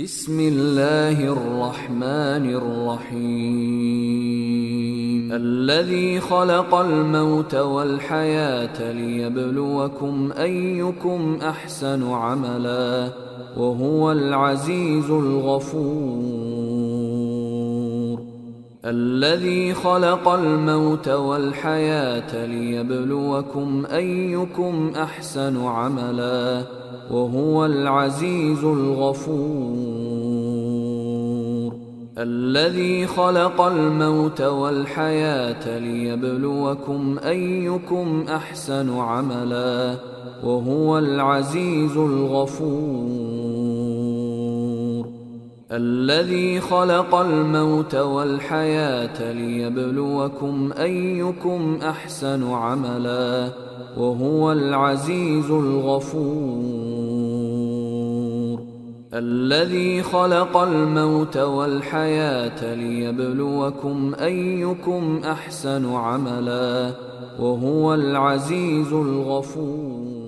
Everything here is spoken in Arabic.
بسم الله الرحمن الرحيم الذي خلق الموت والحياة ليبلوكم أيكم أحسن عملا وهو العزيز الغفور الذي خلق الموت والحياة ليبلوكم أيكم أحسن عملا وهو العزيز الغفور الذي خلق الموت والحياة ليبلوكم أيكم أحسن عملا وهو العزيز الغفور الذي خلق الموت والحياة ليبلوكم أيكم أحسن عملا وهو العزيز الغفور الذي خلق الموت والحياة ليبلوكم أيكم أحسن عملا وهو العزيز الغفور.